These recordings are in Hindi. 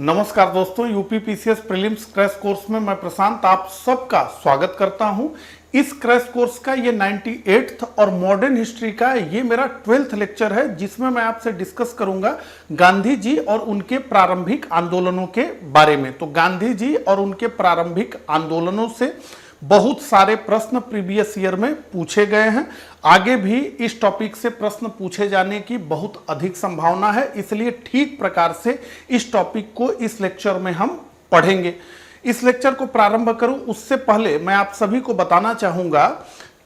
नमस्कार दोस्तों, UP PCS prelims crash course में मैं प्रशांत आप सबका स्वागत करता हूं। इस क्रैश कोर्स का ये 98th और मॉडर्न हिस्ट्री का ये मेरा 12th लेक्चर है, जिसमें मैं आपसे डिस्कस करूंगा गांधी जी और उनके प्रारंभिक आंदोलनों के बारे में। तो गांधी जी और उनके प्रारंभिक आंदोलनों से बहुत सारे प्रश्न प्रीवियस ईयर में पूछे गए हैं। आगे भी इस टॉपिक से प्रश्न पूछे जाने की बहुत अधिक संभावना है, इसलिए ठीक प्रकार से इस टॉपिक को इस लेक्चर में हम पढ़ेंगे। इस लेक्चर को प्रारंभ करूं उससे पहले मैं आप सभी को बताना चाहूंगा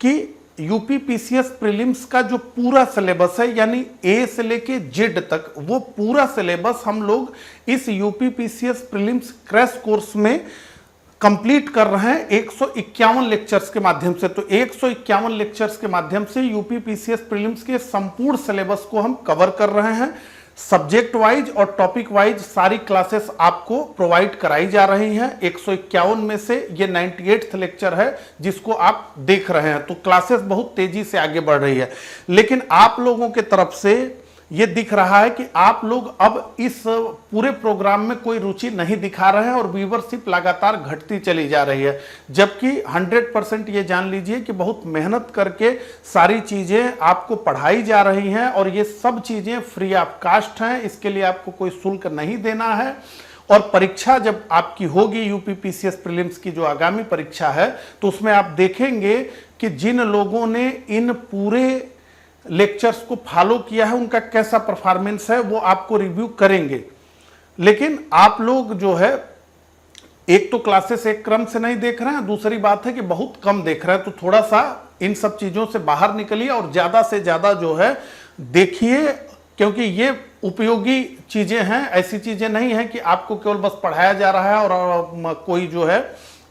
कि यूपी पीसीएस प्रीलिम्स का जो पूरा सिलेबस है, यानी ए से लेके जेड तक, वो पूरा सिलेबस हम लोग इस UP PCS prelims crash course में कंप्लीट कर रहे हैं 151 लेक्चर्स के माध्यम से। तो 151 लेक्चर्स के माध्यम से यूपी पीसीएस प्रीलिम्स के संपूर्ण सिलेबस को हम कवर कर रहे हैं। सब्जेक्ट वाइज और टॉपिक वाइज सारी क्लासेस आपको प्रोवाइड कराई जा रही हैं। 151 में से ये 98th लेक्चर है जिसको आप देख रहे हैं। तो क्लासेस बहुत तेजी से आगे बढ़ रही है, लेकिन आप लोगों के तरफ से ये दिख रहा है कि आप लोग अब इस पूरे प्रोग्राम में कोई रुचि नहीं दिखा रहे हैं और व्यूवरशिप लगातार घटती चली जा रही है। जबकि 100% ये जान लीजिए कि बहुत मेहनत करके सारी चीज़ें आपको पढ़ाई जा रही हैं और ये सब चीज़ें फ्री ऑफ कास्ट हैं। इसके लिए आपको कोई शुल्क नहीं देना है। और परीक्षा जब आपकी होगी यूपी पीसीएस प्रीलिम्स की जो आगामी परीक्षा है, तो उसमें आप देखेंगे कि जिन लोगों ने इन पूरे लेक्चर्स को फॉलो किया है उनका कैसा परफॉर्मेंस है वो आपको रिव्यू करेंगे। लेकिन आप लोग जो है, एक तो क्लासेस एक क्रम से नहीं देख रहे हैं, दूसरी बात है कि बहुत कम देख रहे हैं। तो थोड़ा सा इन सब चीजों से बाहर निकलिए और ज्यादा से ज्यादा जो है देखिए, क्योंकि ये उपयोगी चीजें हैं। ऐसी चीजें नहीं है कि आपको केवल बस पढ़ाया जा रहा है और कोई जो है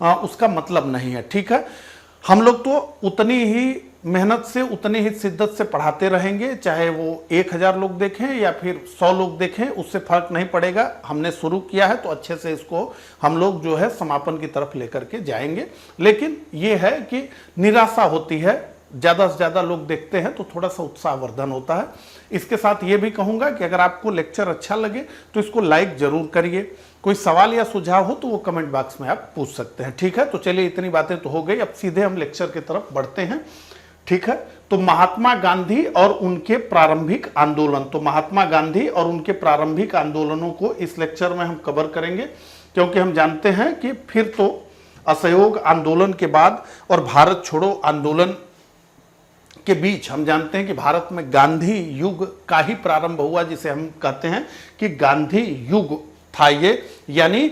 उसका मतलब नहीं है। ठीक है, हम लोग तो उतनी ही मेहनत से, उतनी ही शिद्दत से पढ़ाते रहेंगे, चाहे वो 1000 लोग देखें या फिर 100 लोग देखें, उससे फर्क नहीं पड़ेगा। हमने शुरू किया है तो अच्छे से इसको हम लोग जो है समापन की तरफ लेकर के जाएंगे। लेकिन ये है कि निराशा होती है, ज़्यादा से ज़्यादा लोग देखते हैं तो थोड़ा सा उत्साहवर्धन होता है। इसके साथ ये भी कहूँगा कि अगर आपको लेक्चर अच्छा लगे तो इसको लाइक जरूर करिए। कोई सवाल या सुझाव हो तो वो कमेंट बॉक्स में आप पूछ सकते हैं। ठीक है, तो चलिए इतनी बातें तो हो गई, अब सीधे हम लेक्चर की तरफ बढ़ते हैं। ठीक है, तो महात्मा गांधी और उनके प्रारंभिक आंदोलन, तो महात्मा गांधी और उनके प्रारंभिक आंदोलनों को इस लेक्चर में हम कवर करेंगे, क्योंकि हम जानते हैं कि फिर तो असहयोग आंदोलन के बाद और भारत छोड़ो आंदोलन के बीच हम जानते हैं कि भारत में गांधी युग का ही प्रारंभ हुआ, जिसे हम कहते हैं कि गांधी युग था ये, यानी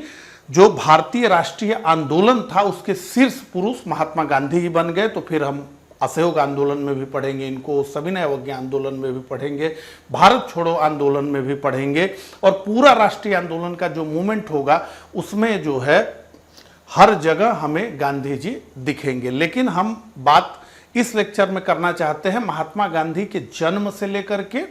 जो भारतीय राष्ट्रीय आंदोलन था उसके शीर्ष पुरुष महात्मा गांधी ही बन गए। तो फिर हम असहयोग आंदोलन में भी पढ़ेंगे इनको, सविनय अवज्ञा आंदोलन में भी पढ़ेंगे, भारत छोड़ो आंदोलन में भी पढ़ेंगे, और पूरा राष्ट्रीय आंदोलन का जो मूवमेंट होगा उसमें जो है हर जगह हमें गांधी जी दिखेंगे। लेकिन हम बात इस लेक्चर में करना चाहते हैं महात्मा गांधी के जन्म से लेकर के,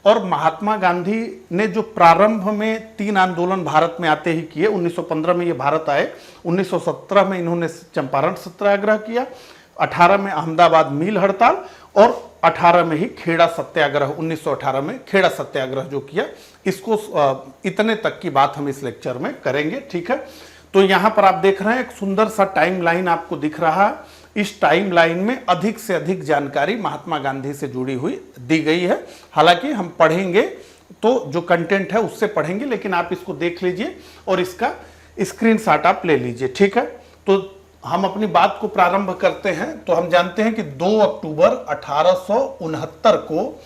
और महात्मा गांधी ने जो प्रारंभ में 3 आंदोलन भारत में आते ही किए। 1915 में ये भारत आए, 1917 में इन्होंने चंपारण सत्याग्रह किया, 18 में अहमदाबाद मिल हड़ताल, और 18 में ही खेड़ा सत्याग्रह, 1918 में खेड़ा सत्याग्रह जो किया। इसको इतने तक की बात हम इस लेक्चर में करेंगे। ठीक है, तो यहाँ पर आप देख रहे हैं एक सुंदर सा टाइम लाइन आपको दिख रहा है। इस टाइम लाइन में अधिक से अधिक जानकारी महात्मा गांधी से जुड़ी हुई दी गई है। हालांकि हम पढ़ेंगे तो जो कंटेंट है उससे पढ़ेंगे, लेकिन आप इसको देख लीजिए और इसका स्क्रीनशॉट आप ले लीजिए। ठीक है, तो हम अपनी बात को प्रारंभ करते हैं। तो हम जानते हैं कि 2 अक्टूबर 1869 को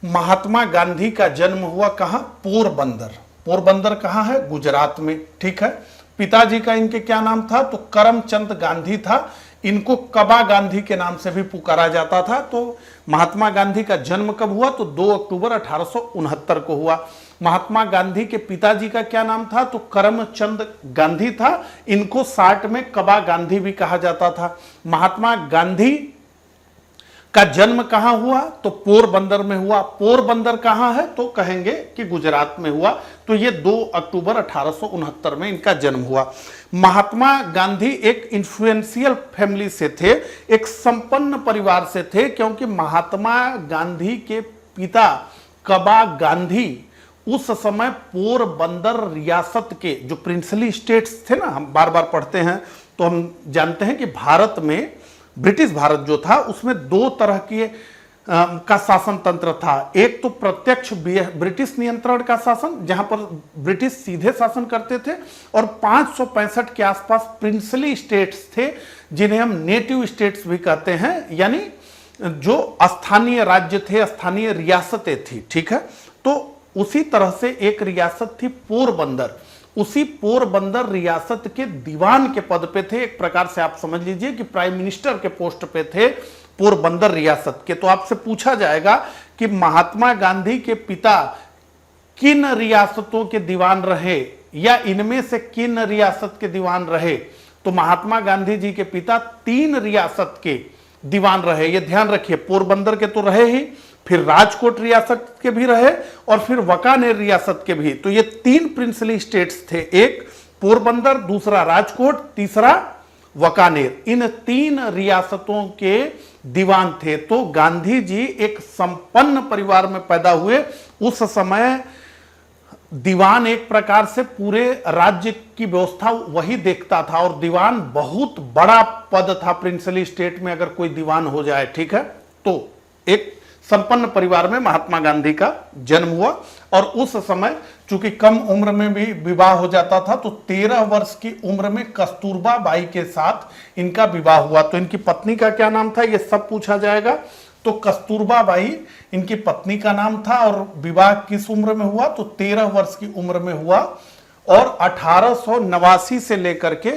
महात्मा गांधी का जन्म हुआ। कहाँ? पोरबंदर। पोरबंदर कहाँ है? गुजरात में। ठीक है, पिताजी का इनके क्या नाम था? तो करमचंद गांधी था। इनको कबा गांधी के नाम से भी पुकारा जाता था। तो महात्मा गांधी का जन्म कब हुआ? तो 2 अक्टूबर 1869 को हुआ। महात्मा गांधी के पिताजी का क्या नाम था? तो करमचंद गांधी था। इनको 60 में कबा गांधी भी कहा जाता था। महात्मा गांधी का जन्म कहां हुआ? तो पोरबंदर में हुआ। पोरबंदर कहां है? तो कहेंगे कि गुजरात में हुआ। तो ये 2 अक्टूबर 1869 में इनका जन्म हुआ। महात्मा गांधी एक इन्फ्लुएंशियल फैमिली से थे, एक संपन्न परिवार से थे, क्योंकि महात्मा गांधी के पिता कबा गांधी उस समय पोरबंदर रियासत के जो प्रिंसली स्टेट्स थे ना, हम बार बार पढ़ते हैं तो हम जानते हैं कि भारत में, ब्रिटिश भारत जो था उसमें दो तरह के का शासन तंत्र था। एक तो प्रत्यक्ष ब्रिटिश नियंत्रण का शासन, जहां पर ब्रिटिश सीधे शासन करते थे, और 565 के आसपास प्रिंसली स्टेट्स थे जिन्हें हम नेटिव स्टेट्स भी कहते हैं, यानी जो स्थानीय राज्य थे, स्थानीय रियासतें थी। ठीक है, तो उसी तरह से एक रियासत थी पोरबंदर। उसी पोरबंदर रियासत के दीवान के पद पे थे, एक प्रकार से आप समझ लीजिए कि प्राइम मिनिस्टर के पोस्ट पे थे पोरबंदर रियासत के। तो आपसे पूछा जाएगा कि महात्मा गांधी के पिता किन रियासतों के दीवान रहे, या इनमें से किन रियासत के दीवान रहे, तो महात्मा गांधी जी के पिता 3 रियासत के दीवान रहे। ये ध्यान रखिए, पोरबंदर के तो रहे ही, फिर राजकोट रियासत के भी रहे, और फिर वाकानेर रियासत के भी। तो ये 3 प्रिंसली स्टेट्स थे, एक पोरबंदर, दूसरा राजकोट, तीसरा वाकानेर। इन 3 रियासतों के दीवान थे। तो गांधी जी एक संपन्न परिवार में पैदा हुए। उस समय दीवान एक प्रकार से पूरे राज्य की व्यवस्था वही देखता था, और दीवान बहुत बड़ा पद था प्रिंसली स्टेट में अगर कोई दीवान हो जाए। ठीक है, तो एक संपन्न परिवार में महात्मा गांधी का जन्म हुआ, और उस समय चूंकि कम उम्र में भी विवाह हो जाता था, तो 13 वर्ष की उम्र में कस्तूरबा बाई के साथ इनका विवाह हुआ। तो इनकी पत्नी का क्या नाम था, ये सब पूछा जाएगा। तो कस्तूरबा बाई इनकी पत्नी का नाम था, और विवाह किस उम्र में हुआ, तो 13 वर्ष की उम्र में हुआ। और 1889 से लेकर के,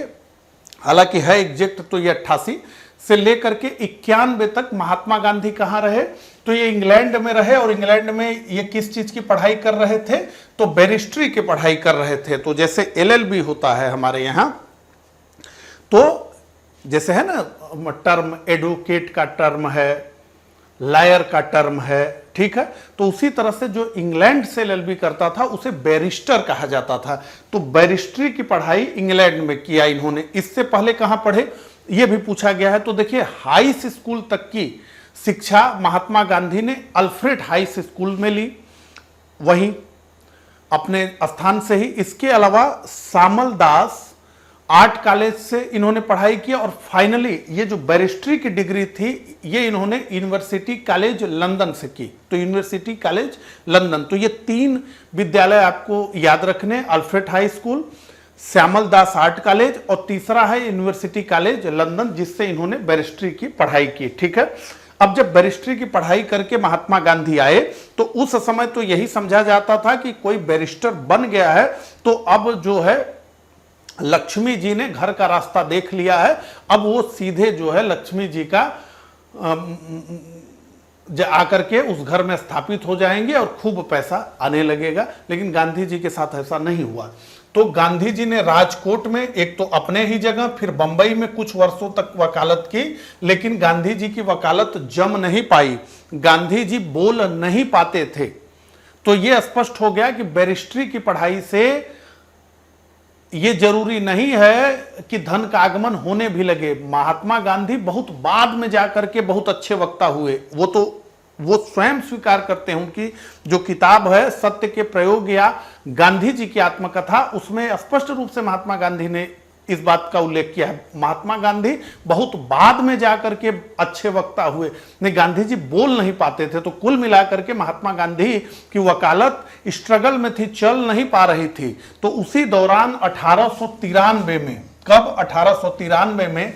हालांकि है एग्जैक्ट तो ये 88 से लेकर के 91 तक महात्मा गांधी कहाँ रहे, तो ये इंग्लैंड में रहे। और इंग्लैंड में ये किस चीज की पढ़ाई कर रहे थे, तो बैरिस्ट्री की पढ़ाई कर रहे थे। तो जैसे LLB होता है हमारे यहाँ, तो जैसे है ना टर्म, एडवोकेट का टर्म है, लायर का टर्म है। ठीक है, तो उसी तरह से जो इंग्लैंड से LLB करता था उसे बैरिस्टर कहा जाता था। तो बैरिस्ट्री की पढ़ाई इंग्लैंड में किया इन्होंने। इससे पहले कहां पढ़े, यह भी पूछा गया है। तो देखिए, हाई स्कूल तक की शिक्षा महात्मा गांधी ने अल्फ्रेड हाई स्कूल में ली, वहीं अपने स्थान से ही। इसके अलावा सामल दास आर्ट कॉलेज से इन्होंने पढ़ाई की, और फाइनली ये जो बैरिस्ट्री की डिग्री थी ये इन्होंने यूनिवर्सिटी कॉलेज लंदन से की। तो यूनिवर्सिटी कॉलेज लंदन, तो ये 3 विद्यालय आपको याद रखने, अल्फ्रेड हाई स्कूल, श्यामल दास आर्ट कॉलेज, और तीसरा है यूनिवर्सिटी कॉलेज लंदन, जिससे इन्होंने बैरिस्ट्री की पढ़ाई की। ठीक है, अब जब बैरिस्ट्री की पढ़ाई करके महात्मा गांधी आए, तो उस समय तो यही समझा जाता था कि कोई बैरिस्टर बन गया है तो अब जो है लक्ष्मी जी ने घर का रास्ता देख लिया है, अब वो सीधे जो है लक्ष्मी जी का आकर के उस घर में स्थापित हो जाएंगे और खूब पैसा आने लगेगा। लेकिन गांधी जी के साथ ऐसा नहीं हुआ। तो गांधी जी ने राजकोट में एक तो अपने ही जगह, फिर बंबई में कुछ वर्षों तक वकालत की, लेकिन गांधी जी की वकालत जम नहीं पाई। गांधी जी बोल नहीं पाते थे। तो यह स्पष्ट हो गया कि बैरिस्ट्री की पढ़ाई से ये जरूरी नहीं है कि धन का आगमन होने भी लगे। महात्मा गांधी बहुत बाद में जाकर के बहुत अच्छे वक्ता हुए, वो स्वयं स्वीकार करते हैं। उनकी जो किताब है सत्य के प्रयोग या गांधी जी की आत्मकथा, उसमें स्पष्ट रूप से महात्मा गांधी ने इस बात का उल्लेख किया है। महात्मा गांधी बहुत बाद में जाकर के अच्छे वक्ता हुए, नहीं गांधी जी बोल नहीं पाते थे। तो कुल मिलाकर के महात्मा गांधी की वकालत स्ट्रगल में थी, चल नहीं पा रही थी। तो उसी दौरान 1893 में, कब 1893 में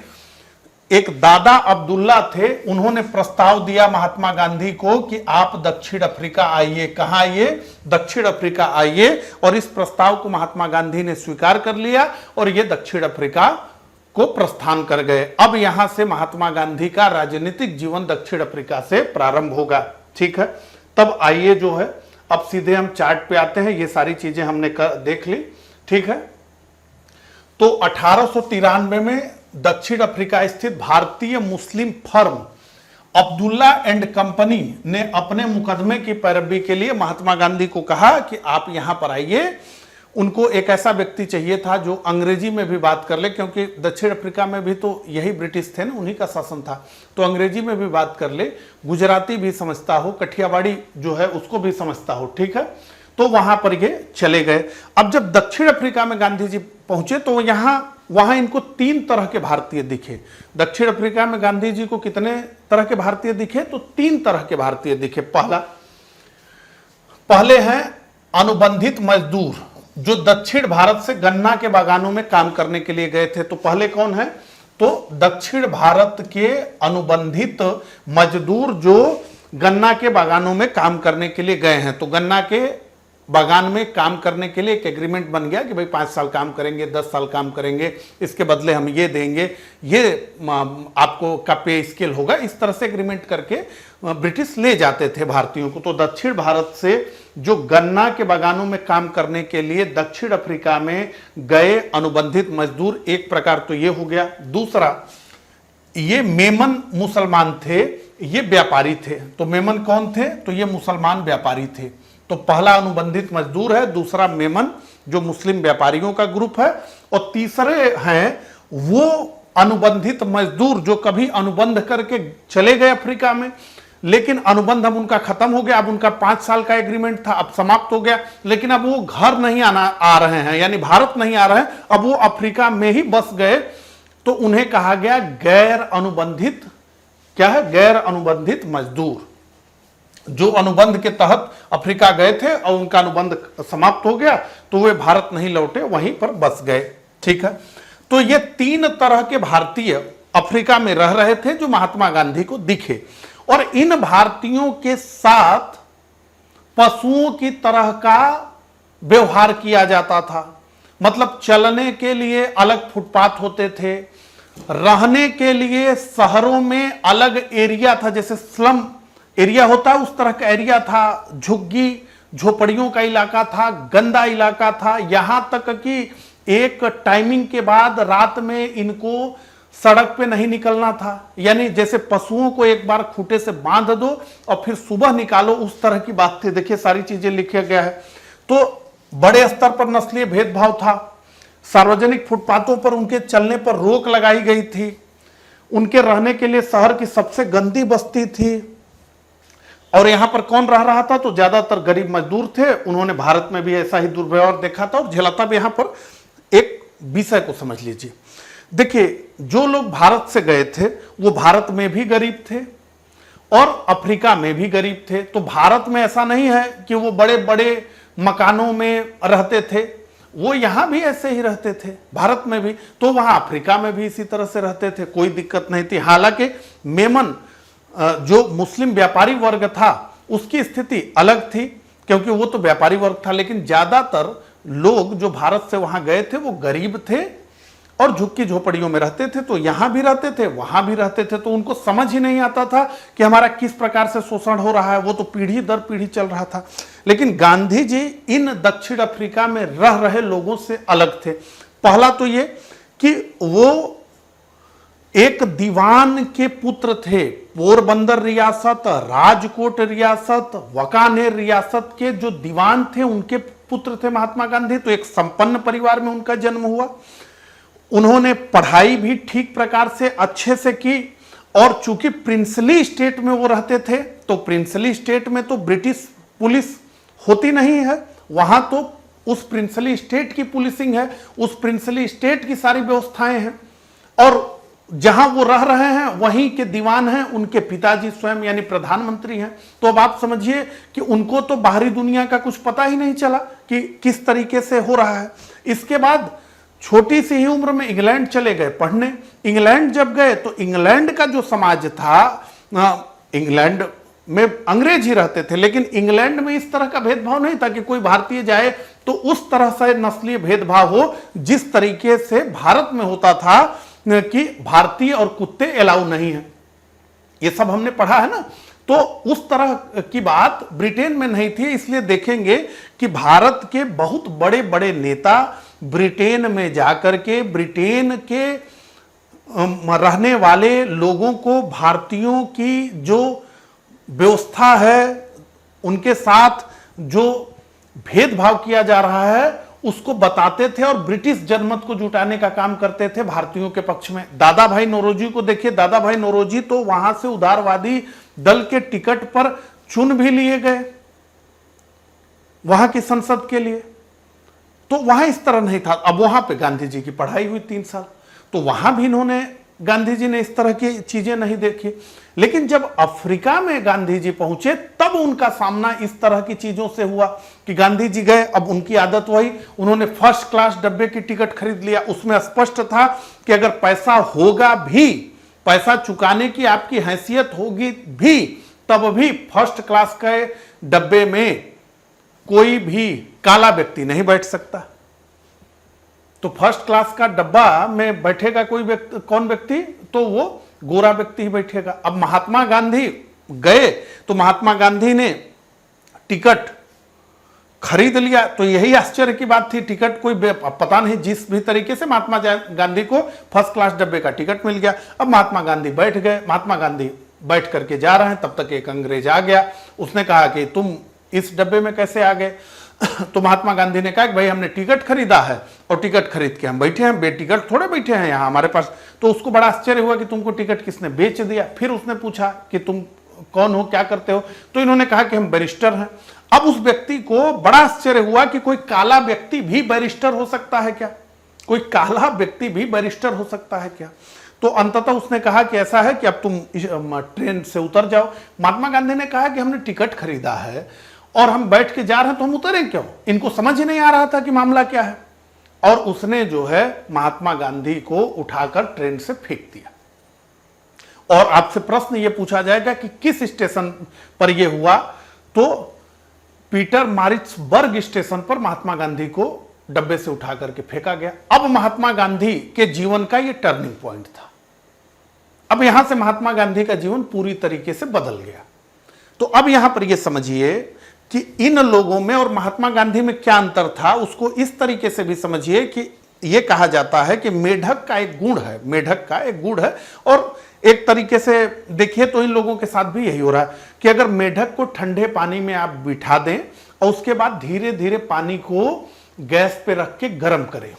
एक दादा अब्दुल्ला थे, उन्होंने प्रस्ताव दिया महात्मा गांधी को कि आप दक्षिण अफ्रीका आइए। कहां आइए? दक्षिण अफ्रीका आइए। और इस प्रस्ताव को महात्मा गांधी ने स्वीकार कर लिया और ये दक्षिण अफ्रीका को प्रस्थान कर गए। अब यहां से महात्मा गांधी का राजनीतिक जीवन दक्षिण अफ्रीका से प्रारंभ होगा। ठीक है, तब आइए जो है अब सीधे हम चार्ट पे आते हैं। ये सारी चीजें हमने देख ली। ठीक है, तो 1893 में दक्षिण अफ्रीका स्थित भारतीय मुस्लिम फर्म अब्दुल्ला एंड कंपनी ने अपने मुकदमे की पैरवी के लिए महात्मा गांधी को कहा कि आप यहां पर आइए। उनको एक ऐसा व्यक्ति चाहिए था जो अंग्रेजी में भी बात कर ले, क्योंकि दक्षिण अफ्रीका में भी तो यही ब्रिटिश थे ना, उन्हीं का शासन था। तो अंग्रेजी में भी बात कर ले, गुजराती भी समझता हो, कठियावाड़ी जो है उसको भी समझता हो। ठीक है, तो वहां पर ये चले गए। अब जब दक्षिण अफ्रीका में गांधी जी पहुंचे तो वहां इनको 3 तरह के भारतीय दिखे। दक्षिण अफ्रीका में गांधी जी को कितने तरह के भारतीय दिखे? तो 3 तरह के भारतीय दिखे। पहले हैं अनुबंधित मजदूर, जो दक्षिण भारत से गन्ना के बागानों में काम करने के लिए गए थे। तो पहले कौन है? तो दक्षिण भारत के अनुबंधित मजदूर जो गन्ना के बागानों में काम करने के लिए गए हैं। तो गन्ना के बागान में काम करने के लिए एक एग्रीमेंट बन गया कि भाई 5 साल काम करेंगे, 10 साल काम करेंगे, इसके बदले हम ये देंगे, ये आपको का पे स्केल होगा। इस तरह से एग्रीमेंट करके ब्रिटिश ले जाते थे भारतीयों को। तो दक्षिण भारत से जो गन्ना के बागानों में काम करने के लिए दक्षिण अफ्रीका में गए अनुबंधित मजदूर, एक प्रकार तो ये हो गया। दूसरा, ये मेमन मुसलमान थे, ये व्यापारी थे। तो मेमन कौन थे? तो ये मुसलमान व्यापारी थे। तो पहला अनुबंधित मजदूर है, दूसरा मेमन जो मुस्लिम व्यापारियों का ग्रुप है, और तीसरे हैं वो अनुबंधित मजदूर जो कभी अनुबंध करके चले गए अफ्रीका में, लेकिन अनुबंध अब उनका खत्म हो गया। अब उनका 5 साल का एग्रीमेंट था, अब समाप्त हो गया, लेकिन अब वो घर नहीं आ रहे हैं, यानी भारत नहीं आ रहे हैं, अब वो अफ्रीका में ही बस गए। तो उन्हें कहा गया गैर अनुबंधित, क्या है? गैर अनुबंधित मजदूर, जो अनुबंध के तहत अफ्रीका गए थे और उनका अनुबंध समाप्त हो गया तो वे भारत नहीं लौटे, वहीं पर बस गए। ठीक है, तो ये 3 तरह के भारतीय अफ्रीका में रह रहे थे जो महात्मा गांधी को दिखे। और इन भारतीयों के साथ पशुओं की तरह का व्यवहार किया जाता था। मतलब चलने के लिए अलग फुटपाथ होते थे, रहने के लिए शहरों में अलग एरिया था, जैसे स्लम एरिया होता है उस तरह का एरिया था, झुग्गी झोपड़ियों का इलाका था, गंदा इलाका था। यहां तक कि एक टाइमिंग के बाद रात में इनको सड़क पे नहीं निकलना था, यानी जैसे पशुओं को एक बार खूंटे से बांध दो और फिर सुबह निकालो, उस तरह की बात थी। देखिए सारी चीजें लिखा गया है। तो बड़े स्तर पर नस्लीय भेदभाव था, सार्वजनिक फुटपाथों पर उनके चलने पर रोक लगाई गई थी, उनके रहने के लिए शहर की सबसे गंदी बस्ती थी। और यहां पर कौन रह रहा था? तो ज्यादातर गरीब मजदूर थे। उन्होंने भारत में भी ऐसा ही दुर्व्यवहार देखा था और झेला था। यहां पर एक विषय को समझ लीजिए। देखिए, जो लोग भारत से गए थे वो भारत में भी गरीब थे और अफ्रीका में भी गरीब थे। तो भारत में ऐसा नहीं है कि वो बड़े बड़े मकानों में रहते थे, वो यहां भी ऐसे ही रहते थे, भारत में भी। तो वहां अफ्रीका में भी इसी तरह से रहते थे, कोई दिक्कत नहीं थी। हालांकि मेमन जो मुस्लिम व्यापारी वर्ग था उसकी स्थिति अलग थी, क्योंकि वो तो व्यापारी वर्ग था, लेकिन ज्यादातर लोग जो भारत से वहां गए थे वो गरीब थे और झुग्गी झोपड़ियों में रहते थे। तो यहां भी रहते थे, वहां भी रहते थे। तो उनको समझ ही नहीं आता था कि हमारा किस प्रकार से शोषण हो रहा है, वो तो पीढ़ी दर पीढ़ी चल रहा था। लेकिन गांधी जी इन दक्षिण अफ्रीका में रह रहे लोगों से अलग थे। पहला तो ये कि वो एक दीवान के पुत्र थे। पोरबंदर रियासत, राजकोट रियासत, वाकानेर रियासत के जो दीवान थे उनके पुत्र थे महात्मा गांधी। तो एक संपन्न परिवार में उनका जन्म हुआ। उन्होंने पढ़ाई भी ठीक प्रकार से अच्छे से की, और चूंकि प्रिंसली स्टेट में वो रहते थे, तो प्रिंसली स्टेट में तो ब्रिटिश पुलिस होती नहीं है, वहां तो उस प्रिंसली स्टेट की पुलिसिंग है, उस प्रिंसली स्टेट की सारी व्यवस्थाएं हैं। और जहां वो रह रहे हैं वहीं के दीवान हैं उनके पिताजी स्वयं, यानी प्रधानमंत्री हैं। तो अब आप समझिए कि उनको तो बाहरी दुनिया का कुछ पता ही नहीं चला कि किस तरीके से हो रहा है। इसके बाद छोटी सी ही उम्र में इंग्लैंड चले गए पढ़ने। इंग्लैंड जब गए तो इंग्लैंड का जो समाज था, इंग्लैंड में अंग्रेज ही रहते थे, लेकिन इंग्लैंड में इस तरह का भेदभाव नहीं था कि कोई भारतीय जाए तो उस तरह से नस्लीय भेदभाव हो जिस तरीके से भारत में होता था कि भारतीय और कुत्ते अलाउ नहीं है। ये सब हमने पढ़ा है ना। तो उस तरह की बात ब्रिटेन में नहीं थी। इसलिए देखेंगे कि भारत के बहुत बड़े बड़े नेता ब्रिटेन में जाकर के ब्रिटेन के रहने वाले लोगों को भारतीयों की जो व्यवस्था है, उनके साथ जो भेदभाव किया जा रहा है, उसको बताते थे और ब्रिटिश जनमत को जुटाने का काम करते थे भारतीयों के पक्ष में। दादा भाई नौरोजी को देखिए, दादा भाई नौरोजी तो वहां से उदारवादी दल के टिकट पर चुन भी लिए गए। वहां की संसद के लिए। तो वहां इस तरह नहीं था। अब वहां पे गांधी जी की पढ़ाई हुई 3 साल, तो वहां भी इन्होंने, गांधी जी ने इस तरह की चीजें नहीं देखी। लेकिन जब अफ्रीका में गांधी जी पहुंचे तब उनका सामना इस तरह की चीजों से हुआ कि गांधी जी गए। अब उनकी आदत वही, उन्होंने फर्स्ट क्लास डब्बे की टिकट खरीद लिया। उसमें स्पष्ट था कि अगर पैसा होगा भी, पैसा चुकाने की आपकी हैसियत होगी भी, तब भी फर्स्ट क्लास के डब्बे में कोई भी काला व्यक्ति नहीं बैठ सकता। तो फर्स्ट क्लास का डब्बा में बैठेगा कोई व्यक्ति, कौन व्यक्ति? तो वो गोरा व्यक्ति ही बैठेगा। अब महात्मा गांधी गए तो महात्मा गांधी ने टिकट खरीद लिया। तो यही आश्चर्य की बात थी, टिकट कोई पता नहीं, जिस भी तरीके से महात्मा गांधी को फर्स्ट क्लास डब्बे का टिकट मिल गया। अब महात्मा गांधी बैठ गए। महात्मा गांधी बैठ करके जा रहे हैं, तब तक एक अंग्रेज आ गया। उसने कहा कि तुम इस डब्बे में कैसे आ गए? तो महात्मा गांधी ने कहा कि भाई हमने टिकट खरीदा है और टिकट खरीद के हम बैठे हैं, बेटिकट थोड़े बैठे हैं यहाँ हमारे पास। तो उसको बड़ा आश्चर्य हुआ कि तुमको टिकट किसने बेच दिया। फिर उसने पूछा कि तुम कौन हो, क्या करते हो? तो इन्होंने कहा कि हम बैरिस्टर हैं। अब उस व्यक्ति को बड़ा आश्चर्य हुआ कि कोई काला व्यक्ति भी बैरिस्टर हो सकता है क्या? कोई काला व्यक्ति भी बैरिस्टर हो सकता है क्या? तो अंततः उसने कहा कि ऐसा है कि अब तुम ट्रेन से उतर जाओ। महात्मा गांधी ने कहा कि हमने टिकट खरीदा है और हम बैठ के जा रहे हैं, तो हम उतरें क्यों? इनको समझ ही नहीं आ रहा था कि मामला क्या है। और उसने जो है महात्मा गांधी को उठाकर ट्रेन से फेंक दिया। और आपसे प्रश्न यह पूछा जाएगा कि किस स्टेशन पर यह हुआ? तो पीटर मारिट्सबर्ग स्टेशन पर महात्मा गांधी को डब्बे से उठा करके फेंका गया। अब महात्मा गांधी के जीवन का यह टर्निंग पॉइंट था। अब यहां से महात्मा गांधी का जीवन पूरी तरीके से बदल गया। तो अब यहां पर यह समझिए कि इन लोगों में और महात्मा गांधी में क्या अंतर था, उसको इस तरीके से भी समझिए कि यह कहा जाता है कि मेढक का एक गुण है, मेढक का एक गुण है। और एक तरीके से देखिए तो इन लोगों के साथ भी यही हो रहा है कि अगर मेढक को ठंडे पानी में आप बिठा दें और उसके बाद धीरे धीरे पानी को गैस पे रख के गर्म करें,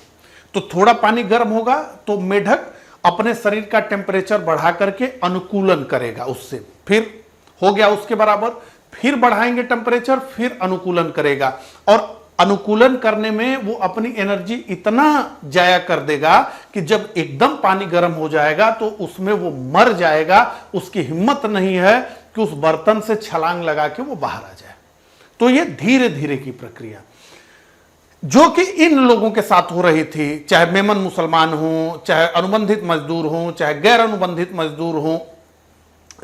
तो थोड़ा पानी गर्म होगा तो मेढक अपने शरीर का टेम्परेचर बढ़ा करके अनुकूलन करेगा उससे, फिर हो गया उसके बराबर, फिर बढ़ाएंगे टेम्परेचर, फिर अनुकूलन करेगा। और अनुकूलन करने में वो अपनी एनर्जी इतना जाया कर देगा कि जब एकदम पानी गर्म हो जाएगा तो उसमें वो मर जाएगा। उसकी हिम्मत नहीं है कि उस बर्तन से छलांग लगा के वो बाहर आ जाए। तो ये धीरे धीरे की प्रक्रिया जो कि इन लोगों के साथ हो रही थी, चाहे मेमन मुसलमान हो, चाहे अनुबंधित मजदूर हो, चाहे गैर अनुबंधित मजदूर हो।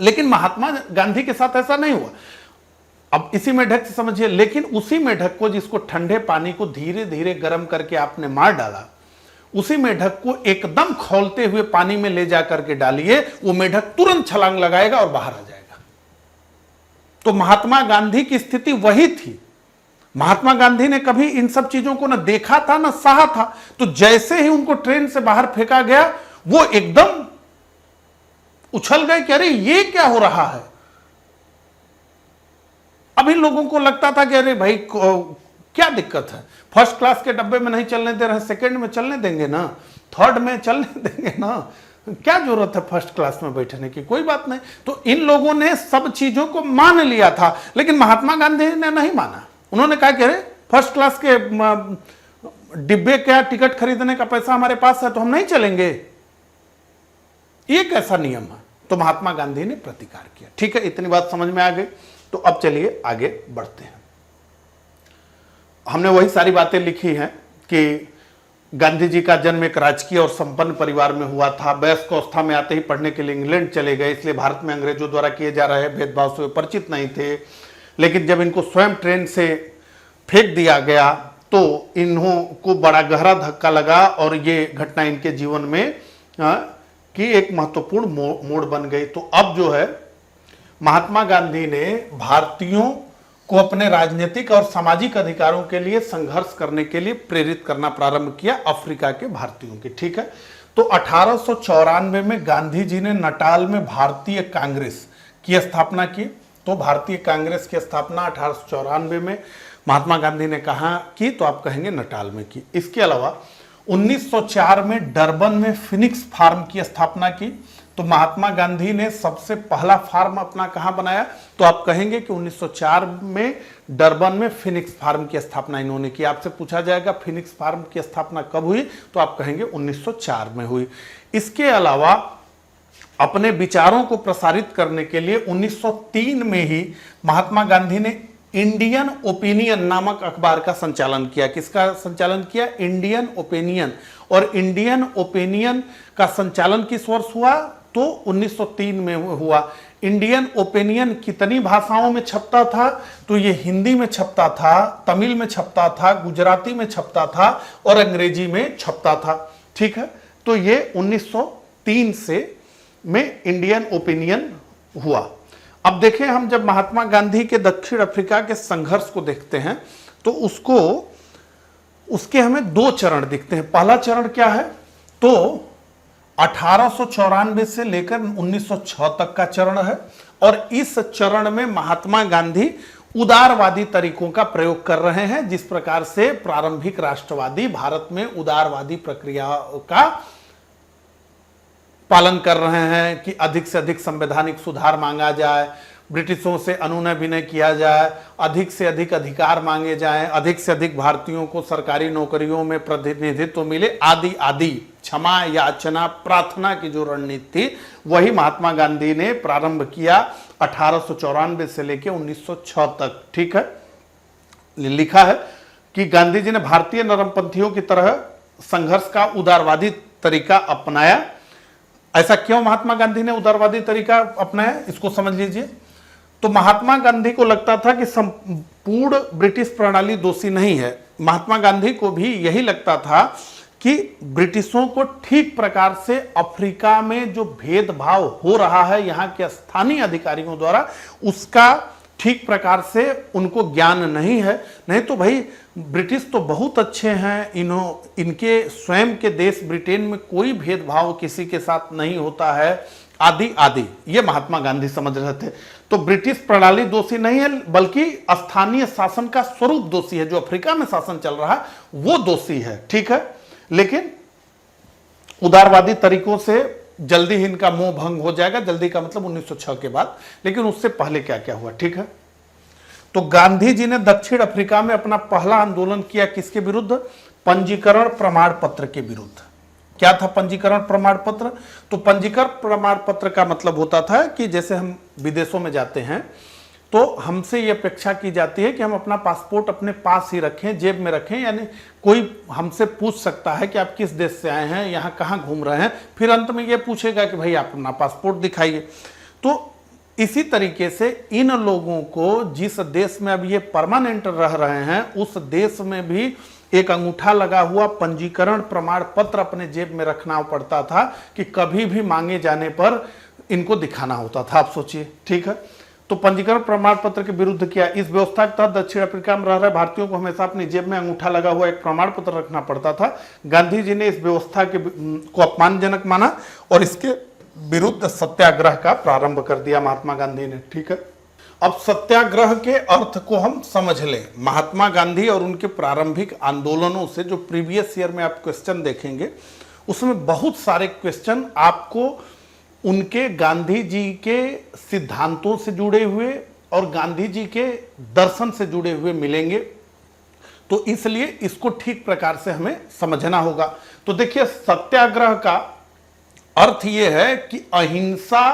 लेकिन महात्मा गांधी के साथ ऐसा नहीं हुआ। अब इसी मेढक से समझिए, लेकिन उसी मेढक को जिसको ठंडे पानी को धीरे धीरे गर्म करके आपने मार डाला, उसी मेढक को एकदम खौलते हुए पानी में ले जाकर के डालिए, वो मेढक तुरंत छलांग लगाएगा और बाहर आ जाएगा। तो महात्मा गांधी की स्थिति वही थी। महात्मा गांधी ने कभी इन सब चीजों को न देखा था न सहा था। तो जैसे ही उनको ट्रेन से बाहर फेंका गया, वो एकदम उछल गए कि अरे ये क्या हो रहा है। अब इन लोगों को लगता था कि अरे भाई क्या दिक्कत है, फर्स्ट क्लास के डब्बे में नहीं चलने दे रहे, सेकंड में चलने देंगे ना, थर्ड में चलने देंगे ना, क्या जरूरत है फर्स्ट क्लास में बैठने की, कोई बात नहीं। तो इन लोगों ने सब चीजों को मान लिया था, लेकिन महात्मा गांधी ने नहीं माना। उन्होंने कहा कि अरे फर्स्ट क्लास के डिब्बे का टिकट खरीदने का पैसा हमारे पास है तो हम नहीं चलेंगे, ये कैसा नियम है। तो महात्मा गांधी ने प्रतिकार किया। ठीक है, इतनी बात समझ में आ गई। तो अब चलिए आगे बढ़ते हैं। हमने वही सारी बातें लिखी हैं कि गांधी जी का जन्म एक राजकीय और संपन्न परिवार में हुआ था। वयस्क अवस्था में आते ही पढ़ने के लिए इंग्लैंड चले गए, इसलिए भारत में अंग्रेजों द्वारा किए जा रहे भेदभाव से परिचित नहीं थे। लेकिन जब इनको स्वयं ट्रेन से फेंक दिया गया तो इन्हों को बड़ा गहरा धक्का लगा और ये घटना इनके जीवन में की एक महत्वपूर्ण मोड़ बन गई। तो अब जो है महात्मा गांधी ने भारतीयों को अपने राजनीतिक और सामाजिक अधिकारों के लिए संघर्ष करने के लिए प्रेरित करना प्रारंभ किया अफ्रीका के भारतीयों के। ठीक है, तो 1894 में गांधी जी ने नटाल में भारतीय कांग्रेस की स्थापना की। तो भारतीय कांग्रेस की स्थापना 1894 में महात्मा गांधी ने कहा की, तो आप कहेंगे नटाल में की। इसके अलावा 1904 में डरबन में फिनिक्स फार्म की स्थापना की। तो महात्मा गांधी ने सबसे पहला फार्म अपना कहां बनाया, तो आप कहेंगे कि 1904 में डरबन में फिनिक्स फार्म की स्थापना इन्होंने की। आपसे पूछा जाएगा फिनिक्स फार्म की स्थापना कब हुई, तो आप कहेंगे 1904 में हुई। इसके अलावा अपने विचारों को प्रसारित करने के लिए 1903 में ही महात्मा गांधी ने इंडियन ओपिनियन नामक अखबार का संचालन किया। किसका संचालन किया? Indian opinion. और इंडियन ओपिनियन का संचालन किस वर्ष हुआ? तो 1903 में हुआ। इंडियन ओपिनियन कितनी भाषाओं में छपता था? तो ये हिंदी में छपता था, तमिल में छपता था, गुजराती में छपता था और अंग्रेजी में छपता था। ठीक है, तो ये 1903 से में इंडियन ओपिनियन हुआ। अब देखें, हम जब महात्मा गांधी के दक्षिण अफ्रीका के संघर्ष को देखते हैं तो उसके हमें दो चरण दिखते हैं। पहला चरण क्या है? तो 1894 से लेकर 1906 तक का चरण है और इस चरण में महात्मा गांधी उदारवादी तरीकों का प्रयोग कर रहे हैं, जिस प्रकार से प्रारंभिक राष्ट्रवादी भारत में उदारवादी प्रक्रिया का पालन कर रहे हैं कि अधिक से अधिक संवैधानिक सुधार मांगा जाए, ब्रिटिशों से अनुनय विनय किया जाए, अधिक से अधिक अधिकार मांगे जाएं, अधिक से अधिक भारतीयों को सरकारी नौकरियों में प्रतिनिधित्व मिले, आदि आदि। क्षमा याचना प्रार्थना की जो रणनीति थी वही महात्मा गांधी ने प्रारंभ किया 1894 से लेकर 1906 तक। ठीक है, लिखा है कि गांधी जी ने भारतीय नरमपंथियों की तरह संघर्ष का उदारवादी तरीका अपनाया। ऐसा क्यों महात्मा गांधी ने उदारवादी तरीका अपनाया, इसको समझ लीजिए। तो महात्मा गांधी को लगता था कि संपूर्ण ब्रिटिश प्रणाली दोषी नहीं है। महात्मा गांधी को भी यही लगता था कि ब्रिटिशों को ठीक प्रकार से अफ्रीका में जो भेदभाव हो रहा है यहाँ के स्थानीय अधिकारियों द्वारा, उसका ठीक प्रकार से उनको ज्ञान नहीं है। नहीं तो भाई ब्रिटिश तो बहुत अच्छे हैं, इनके स्वयं के देश ब्रिटेन में कोई भेदभाव किसी के साथ नहीं होता है, आदि आदि। ये महात्मा गांधी समझ रहे थे। तो ब्रिटिश प्रणाली दोषी नहीं है, बल्कि स्थानीय शासन का स्वरूप दोषी है। जो अफ्रीका में शासन चल रहा है वो दोषी है। ठीक है, लेकिन उदारवादी तरीकों से जल्दी ही इनका मोह भंग हो जाएगा। जल्दी का मतलब 1906 के बाद, लेकिन उससे पहले क्या क्या हुआ। ठीक है, तो गांधी जी ने दक्षिण अफ्रीका में अपना पहला आंदोलन किया किसके विरुद्ध? पंजीकरण प्रमाण पत्र के विरुद्ध। क्या था पंजीकरण प्रमाण पत्र? तो पंजीकरण प्रमाण पत्र का मतलब होता था कि जैसे हम विदेशों में जाते हैं तो हमसे ये अपेक्षा की जाती है कि हम अपना पासपोर्ट अपने पास ही रखें, जेब में रखें। यानी कोई हमसे पूछ सकता है कि आप किस देश से आए हैं, यहाँ कहाँ घूम रहे हैं, फिर अंत में ये पूछेगा कि भाई आप अपना पासपोर्ट दिखाइए। तो इसी तरीके से इन लोगों को जिस देश में अब ये परमानेंट रह रहे हैं उस देश में भी एक अंगूठा लगा हुआ पंजीकरण प्रमाण पत्र अपने जेब में रखना पड़ता था कि कभी भी मांगे जाने पर इनको दिखाना होता था। आप सोचिए। ठीक है, तो पंजीकरण प्रमाण पत्र के विरुद्ध किया। इस व्यवस्था के तहत दक्षिण अफ्रीका में रह रहे भारतीयों को हमेशा अपनी जेब में अंगूठा लगा हुआ एक प्रमाण पत्र रखना पड़ता था। गांधी जी ने इस व्यवस्था को अपमानजनक माना और इसके विरुद्ध सत्याग्रह का प्रारंभ कर दिया महात्मा गांधी ने। ठीक है, अब सत्याग्रह के अर्थ को हम समझ लें। महात्मा गांधी और उनके प्रारंभिक आंदोलनों से जो प्रीवियस ईयर में आप क्वेश्चन देखेंगे उसमें बहुत सारे क्वेश्चन आपको उनके गांधी जी के सिद्धांतों से जुड़े हुए और गांधी जी के दर्शन से जुड़े हुए मिलेंगे। तो इसलिए इसको ठीक प्रकार से हमें समझना होगा। तो देखिए, सत्याग्रह का अर्थ यह है कि अहिंसा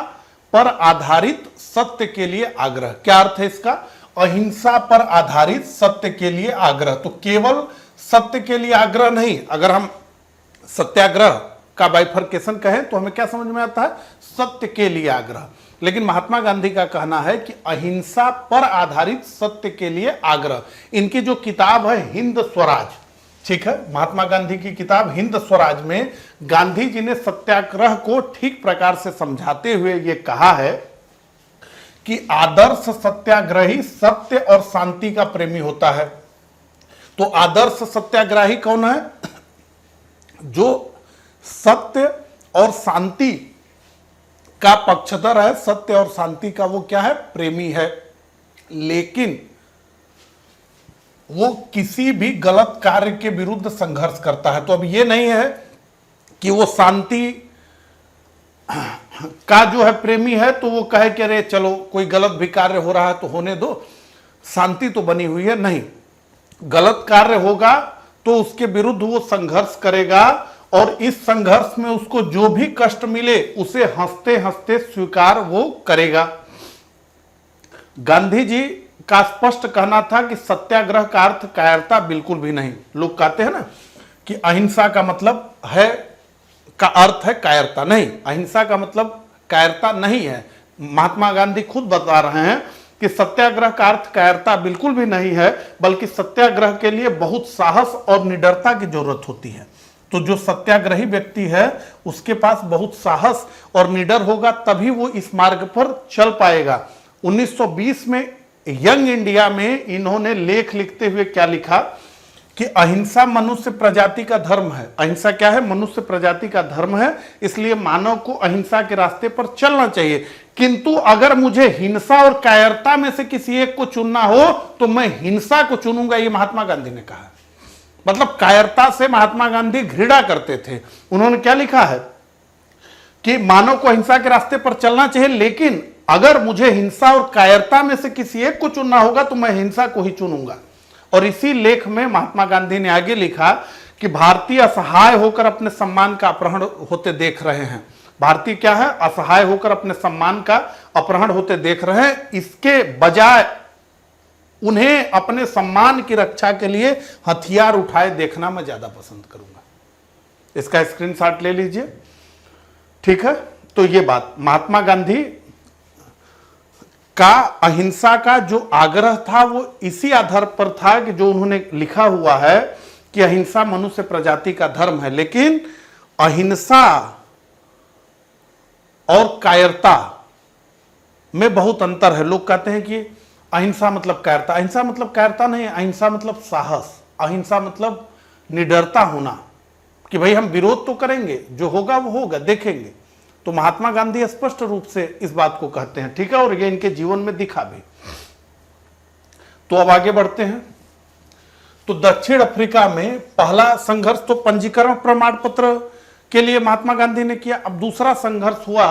पर आधारित सत्य के लिए आग्रह। क्या अर्थ है इसका? अहिंसा पर आधारित सत्य के लिए आग्रह। तो केवल सत्य के लिए आग्रह नहीं, अगर हम सत्याग्रह का बाइफर्केशन कहें तो हमें क्या समझ में आता है? सत्य के लिए आग्रह। लेकिन महात्मा गांधी का कहना है कि अहिंसा पर आधारित सत्य के लिए आग्रह। इनकी जो किताब है हिंद स्वराज, ठीक है, महात्मा गांधी की किताब हिंद स्वराज में गांधी जी ने सत्याग्रह को ठीक प्रकार से समझाते हुए ये कहा है कि आदर्श सत्याग्रही सत्य और शांति का प्रेमी होता है। तो आदर्श सत्याग्रही कौन है? जो सत्य और शांति का पक्षधर है, सत्य और शांति का वो क्या है? प्रेमी है। लेकिन वो किसी भी गलत कार्य के विरुद्ध संघर्ष करता है। तो अब ये नहीं है कि वो शांति का जो है प्रेमी है तो वो कहे कि अरे चलो कोई गलत भी कार्य हो रहा है तो होने दो, शांति तो बनी हुई है। नहीं, गलत कार्य होगा तो उसके विरुद्ध वो संघर्ष करेगा और इस संघर्ष में उसको जो भी कष्ट मिले उसे हंसते हंसते स्वीकार वो करेगा। गांधी जी का स्पष्ट कहना था कि सत्याग्रह का अर्थ कायरता बिल्कुल भी नहीं। लोग कहते हैं ना कि अहिंसा का मतलब है, का अर्थ है कायरता। नहीं, अहिंसा का मतलब कायरता नहीं है। महात्मा गांधी खुद बता रहे हैं कि सत्याग्रह का अर्थ कायरता बिल्कुल भी नहीं है, बल्कि सत्याग्रह के लिए बहुत साहस और निडरता की जरूरत होती है। तो जो सत्याग्रही व्यक्ति है उसके पास बहुत साहस और निडर होगा, तभी वो इस मार्ग पर चल पाएगा। 1920 में यंग इंडिया में इन्होंने लेख लिखते हुए क्या लिखा कि अहिंसा मनुष्य प्रजाति का धर्म है। अहिंसा क्या है? मनुष्य प्रजाति का धर्म है, इसलिए मानव को अहिंसा के रास्ते पर चलना चाहिए। किंतु अगर मुझे हिंसा और कायरता में से किसी एक को चुनना हो तो मैं हिंसा को चुनूंगा, ये महात्मा गांधी ने कहा। मतलब कायरता से महात्मा गांधी घृणा करते थे। उन्होंने क्या लिखा है कि मानव को अहिंसा के रास्ते पर चलना चाहिए, लेकिन अगर मुझे हिंसा और कायरता में से किसी एक को चुनना होगा तो मैं हिंसा को ही चुनूंगा। और इसी लेख में महात्मा गांधी ने आगे लिखा कि भारतीय असहाय होकर अपने सम्मान का अपहरण होते देख रहे हैं। भारतीय क्या है? असहाय होकर अपने सम्मान का अपहरण होते देख रहे हैं। इसके बजाय उन्हें अपने सम्मान की रक्षा के लिए हथियार उठाए देखना मैं ज्यादा पसंद करूंगा। इसका स्क्रीनशॉट ले लीजिए, ठीक है। तो ये बात महात्मा गांधी का अहिंसा का जो आग्रह था वो इसी आधार पर था कि जो उन्होंने लिखा हुआ है कि अहिंसा मनुष्य प्रजाति का धर्म है। लेकिन अहिंसा और कायरता में बहुत अंतर है। लोग कहते हैं कि अहिंसा मतलब कायरता। अहिंसा मतलब कायरता नहीं, अहिंसा मतलब साहस, अहिंसा मतलब निडरता होना कि भाई हम विरोध तो करेंगे, जो होगा वो होगा, देखेंगे। तो महात्मा गांधी स्पष्ट रूप से इस बात को कहते हैं, ठीक है, और ये इनके जीवन में दिखा भी। तो अब आगे बढ़ते हैं। तो दक्षिण अफ्रीका में पहला संघर्ष तो पंजीकरण प्रमाण पत्र के लिए महात्मा गांधी ने किया। अब दूसरा संघर्ष हुआ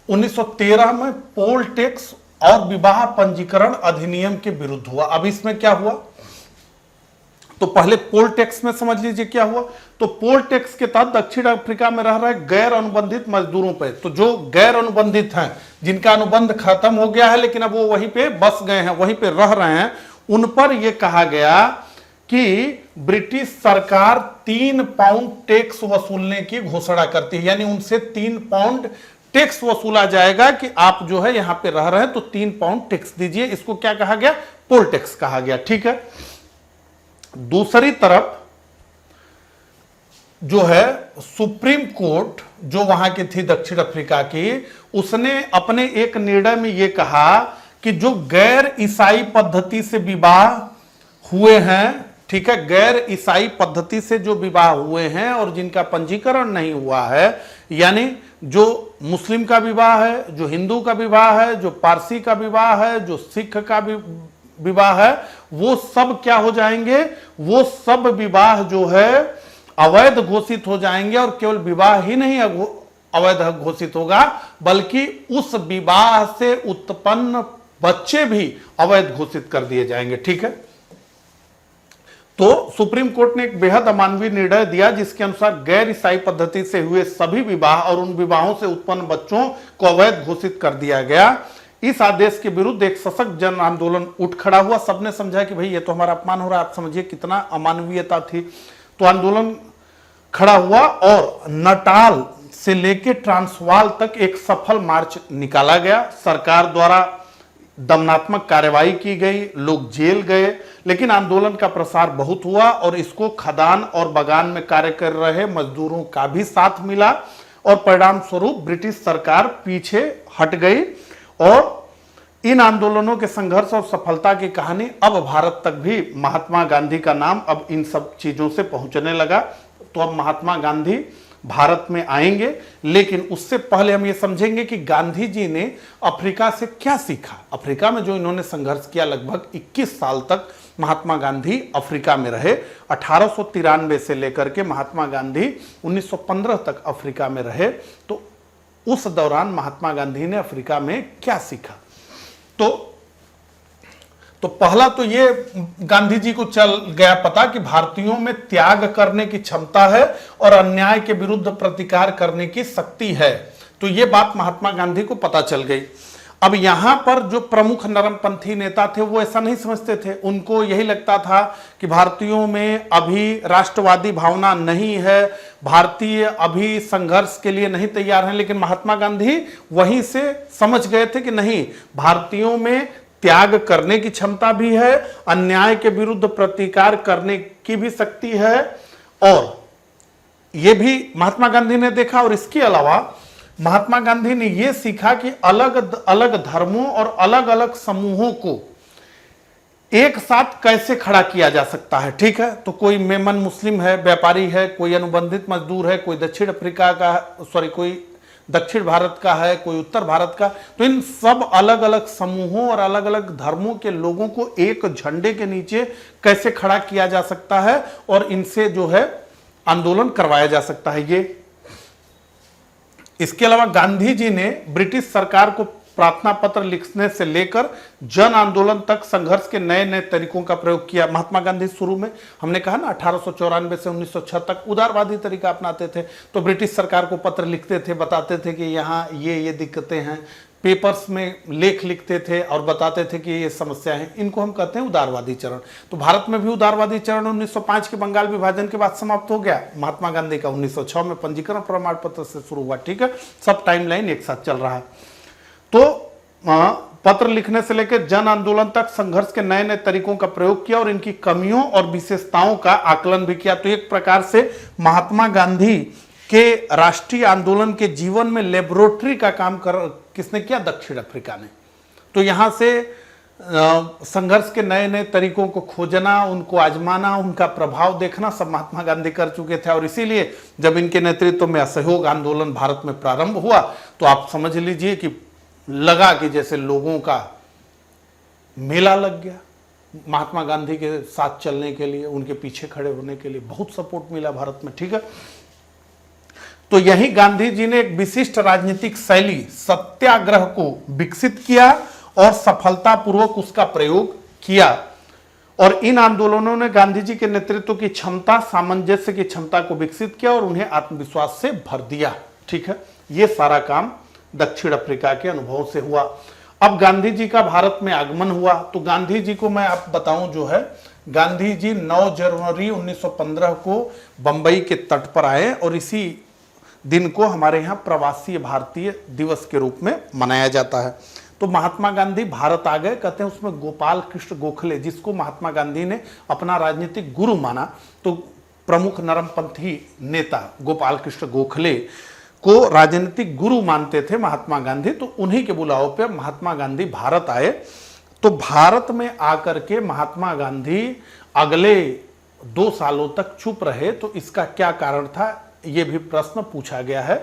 1913 में पोल टैक्स और विवाह पंजीकरण अधिनियम के विरुद्ध हुआ। अब इसमें क्या हुआ तो पहले पोल टैक्स में समझ लीजिए क्या हुआ। तो पोल टैक्स के तहत दक्षिण अफ्रीका में रह रहे गैर अनुबंधित मजदूरों पे, तो जो गैर अनुबंधित हैं, जिनका अनुबंध खत्म हो गया है लेकिन अब वो वहीं पे बस गए हैं, वहीं पे रह रहे हैं, उन पर यह कहा गया कि ब्रिटिश सरकार 3 पाउंड टैक्स वसूलने की घोषणा करती है। यानी उनसे 3 पाउंड टैक्स वसूला जाएगा कि आप जो है यहां पे रह रहे हैं तो 3 पाउंड टैक्स दीजिए। इसको क्या कहा गया? पोल टैक्स कहा गया, ठीक है। दूसरी तरफ जो है सुप्रीम कोर्ट जो वहां की थी दक्षिण अफ्रीका की, उसने अपने एक निर्णय में यह कहा कि जो गैर ईसाई पद्धति से विवाह हुए हैं, ठीक है, गैर ईसाई पद्धति से जो विवाह हुए हैं और जिनका पंजीकरण नहीं हुआ है, यानी जो मुस्लिम का विवाह है, जो हिंदू का विवाह है, जो पारसी का विवाह है, जो सिख का विवाह है, वो सब क्या हो जाएंगे? वो सब विवाह जो है अवैध घोषित हो जाएंगे। और केवल विवाह ही नहीं अवैध घोषित होगा, बल्कि उस विवाह से उत्पन्न बच्चे भी अवैध घोषित कर दिए जाएंगे, ठीक है। तो सुप्रीम कोर्ट ने एक बेहद अमानवीय निर्णय दिया जिसके अनुसार गैर ईसाई पद्धति से हुए सभी विवाह और उन विवाहों से उत्पन्न बच्चों को अवैध घोषित कर दिया गया। इस आदेश के विरुद्ध एक सशक्त जन आंदोलन उठ खड़ा हुआ। सबने समझा कि भाई ये तो हमारा अपमान हो रहा है। आप समझिए कितना अमानवीयता थी। तो आंदोलन खड़ा हुआ और नटाल से लेके ट्रांसवाल तक एक सफल मार्च निकाला गया। सरकार द्वारा दमनात्मक कार्रवाई की गई, लोग जेल गए, लेकिन आंदोलन का प्रसार बहुत हुआ और इसको खदान और बागान में कार्य कर रहे मजदूरों का भी साथ मिला और परिणाम स्वरूप ब्रिटिश सरकार पीछे हट गई। और इन आंदोलनों के संघर्ष और सफलता की कहानी अब भारत तक भी महात्मा गांधी का नाम अब इन सब चीजों से पहुंचने लगा। तो अब महात्मा गांधी भारत में आएंगे, लेकिन उससे पहले हम ये समझेंगे कि गांधी जी ने अफ्रीका से क्या सीखा। अफ्रीका में जो इन्होंने संघर्ष किया, लगभग 21 साल तक महात्मा गांधी अफ्रीका में रहे। 1893 से लेकर के महात्मा गांधी 1915 तक अफ्रीका में रहे। तो उस दौरान महात्मा गांधी ने अफ्रीका में क्या सीखा। तो पहला तो ये गांधी जी को चल गया पता कि भारतीयों में त्याग करने की क्षमता है और अन्याय के विरुद्ध प्रतिकार करने की शक्ति है। तो ये बात महात्मा गांधी को पता चल गई। अब यहां पर जो प्रमुख नरमपंथी नेता थे वो ऐसा नहीं समझते थे। उनको यही लगता था कि भारतीयों में अभी राष्ट्रवादी भावना नहीं है, भारतीय अभी संघर्ष के लिए नहीं तैयार हैं। लेकिन महात्मा गांधी वहीं से समझ गए थे कि नहीं, भारतीयों में त्याग करने की क्षमता भी है, अन्याय के विरुद्ध प्रतिकार करने की भी शक्ति है। और यह भी महात्मा गांधी ने देखा। और इसके अलावा महात्मा गांधी ने यह सीखा कि अलग अलग धर्मों और अलग अलग समूहों को एक साथ कैसे खड़ा किया जा सकता है। ठीक है, तो कोई मेमन मुस्लिम है, व्यापारी है, कोई अनुबंधित मजदूर है, कोई कोई दक्षिण भारत का है, कोई उत्तर भारत का। तो इन सब अलग अलग समूहों और अलग अलग धर्मों के लोगों को एक झंडे के नीचे कैसे खड़ा किया जा सकता है और इनसे जो है आंदोलन करवाया जा सकता है। ये इसके अलावा गांधी जी ने ब्रिटिश सरकार को प्रार्थना पत्र लिखने से लेकर जन आंदोलन तक संघर्ष के नए नए तरीकों का प्रयोग किया। महात्मा गांधी शुरू में हमने कहा ना 1894 से 1906 तक उदारवादी तरीका अपनाते थे। तो ब्रिटिश सरकार को पत्र लिखते थे, बताते थे कि यहाँ ये दिक्कतें हैं, पेपर्स में लेख लिखते थे और बताते थे कि ये समस्या है। इनको हम कहते हैं उदारवादी चरण। तो भारत में भी उदारवादी चरण 1905 के बंगाल विभाजन के बाद समाप्त हो गया। महात्मा गांधी का 1906 में पंजीकरण प्रमाण पत्र से शुरू हुआ। ठीक है, सब टाइमलाइन एक साथ चल रहा है। तो पत्र लिखने से लेकर जन आंदोलन तक संघर्ष के नए नए तरीकों का प्रयोग किया और इनकी कमियों और विशेषताओं का आकलन भी किया। तो एक प्रकार से महात्मा गांधी के राष्ट्रीय आंदोलन के जीवन में लेबोरेटरी का काम किसने किया? दक्षिण अफ्रीका ने। तो यहां से संघर्ष के नए नए तरीकों को खोजना, उनको आजमाना, उनका प्रभाव देखना सब महात्मा गांधी कर चुके थे। और इसीलिए जब इनके नेतृत्व में असहयोग आंदोलन भारत में प्रारंभ हुआ तो आप समझ लीजिए कि लगा कि जैसे लोगों का मेला लग गया। महात्मा गांधी के साथ चलने के लिए, उनके पीछे खड़े होने के लिए बहुत सपोर्ट मिला भारत में। ठीक है, तो यही गांधी जी ने एक विशिष्ट राजनीतिक शैली सत्याग्रह को विकसित किया और सफलतापूर्वक उसका प्रयोग किया। और इन आंदोलनों ने गांधी जी के नेतृत्व की क्षमता, सामंजस्य की क्षमता को विकसित किया और उन्हें आत्मविश्वास से भर दिया। ठीक है, यह सारा काम दक्षिण अफ्रीका के अनुभव से हुआ। अब गांधी जी का भारत में आगमन हुआ। तो गांधी जी को मैं आप बताऊं जो है, गांधी जी 9 जनवरी 1915 को बंबई के तट पर आए और इसी दिन को हमारे यहाँ प्रवासी भारतीय दिवस के रूप में मनाया जाता है। तो महात्मा गांधी भारत आ गए, कहते हैं उसमें गोपाल कृष्ण गोखले, जिसको महात्मा गांधी ने अपना राजनीतिक गुरु माना, तो प्रमुख नरमपंथी नेता गोपाल कृष्ण गोखले को राजनीतिक गुरु मानते थे महात्मा गांधी। तो उन्हीं के बुलावे पे महात्मा गांधी भारत आए। तो भारत में आकर के महात्मा गांधी अगले 2 सालों तक चुप रहे। तो इसका क्या कारण था, यह भी प्रश्न पूछा गया है।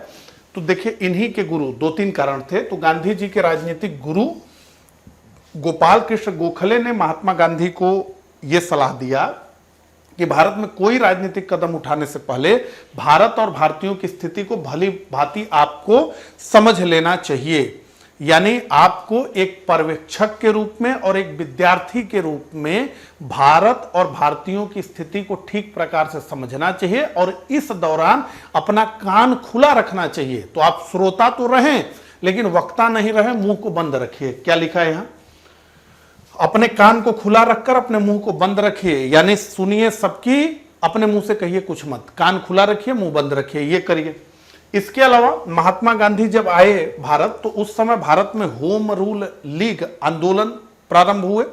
तो देखिए, इन्हीं के गुरु 2-3 कारण थे। तो गांधी जी के राजनीतिक गुरु गोपाल कृष्ण गोखले ने महात्मा गांधी को यह सलाह दिया कि भारत में कोई राजनीतिक कदम उठाने से पहले भारत और भारतीयों की स्थिति को भली भांति आपको समझ लेना चाहिए। यानी आपको एक पर्यवेक्षक के रूप में और एक विद्यार्थी के रूप में भारत और भारतीयों की स्थिति को ठीक प्रकार से समझना चाहिए और इस दौरान अपना कान खुला रखना चाहिए। तो आप श्रोता तो रहें लेकिन वक्ता नहीं रहे, मुंह को बंद रखिए। क्या लिखा है यहां? अपने कान को खुला रखकर अपने मुंह को बंद रखिए, यानी सुनिए सबकी, अपने मुंह से कहिए कुछ मत। कान खुला रखिए, मुंह बंद रखिए, ये करिए। इसके अलावा महात्मा गांधी जब आए भारत, तो उस समय भारत में होम रूल लीग आंदोलन प्रारंभ हुए।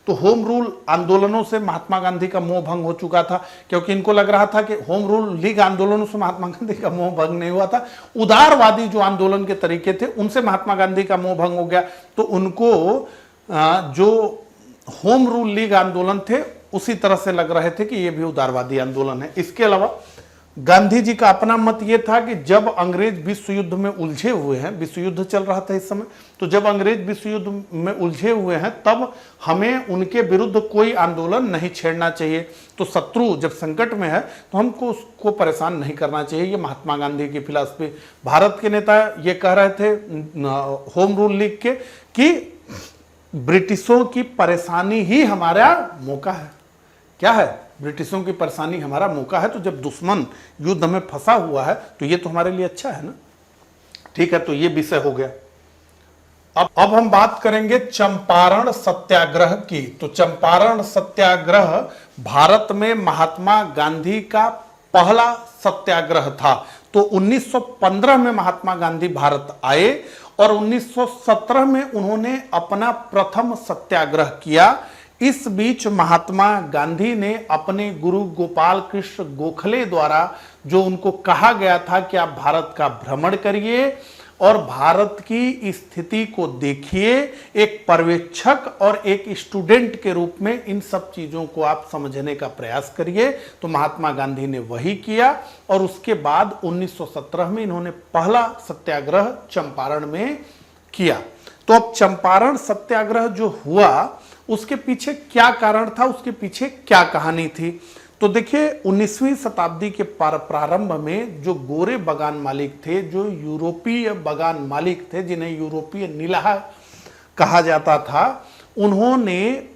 तो होम रूल आंदोलनों से महात्मा गांधी का मोह भंग हो चुका था, क्योंकि इनको लग रहा था कि होम रूल लीग आंदोलनों से महात्मा गांधी का मोह भंग नहीं हुआ था, उदारवादी जो आंदोलन के तरीके थे उनसे महात्मा गांधी का मोह भंग हो गया। तो उनको जो होम रूल लीग आंदोलन थे उसी तरह से लग रहे थे कि यह भी उदारवादी आंदोलन है। इसके अलावा गांधी जी का अपना मत यह था कि जब अंग्रेज विश्व युद्ध में उलझे हुए हैं, विश्व युद्ध चल रहा था इस समय, तो जब अंग्रेज विश्व युद्ध में उलझे हुए हैं तब हमें उनके विरुद्ध कोई आंदोलन नहीं छेड़ना चाहिए। तो शत्रु जब संकट में है तो हमको उसको परेशान नहीं करना चाहिए। ये महात्मा गांधी की फिलॉसफी। भारत के नेता ये कह रहे थे होम रूल लिख के कि ब्रिटिशों की परेशानी ही हमारा मौका है। क्या है? ब्रिटिशों की परेशानी हमारा मौका है। तो जब दुश्मन युद्ध में फंसा हुआ है तो ये तो हमारे लिए अच्छा है ना। ठीक है, तो ये विषय हो गया। अब हम बात करेंगे चंपारण सत्याग्रह की। तो चंपारण सत्याग्रह भारत में महात्मा गांधी का पहला सत्याग्रह था। तो 1915 में महात्मा गांधी भारत आए और 1917 में उन्होंने अपना प्रथम सत्याग्रह किया। इस बीच महात्मा गांधी ने अपने गुरु गोपाल कृष्ण गोखले द्वारा जो उनको कहा गया था कि आप भारत का भ्रमण करिए और भारत की स्थिति को देखिए, एक पर्यवेक्षक और एक स्टूडेंट के रूप में इन सब चीजों को आप समझने का प्रयास करिए। तो महात्मा गांधी ने वही किया और उसके बाद 1917 में इन्होंने पहला सत्याग्रह चंपारण में किया। तो अब चंपारण सत्याग्रह जो हुआ उसके पीछे क्या कारण था, उसके पीछे क्या कहानी थी? तो देखिए 19वीं शताब्दी के प्रारंभ में जो गोरे बगान मालिक थे, जो यूरोपीय बगान मालिक थे, जिन्हें यूरोपीय नीलाहा कहा जाता था, उन्होंने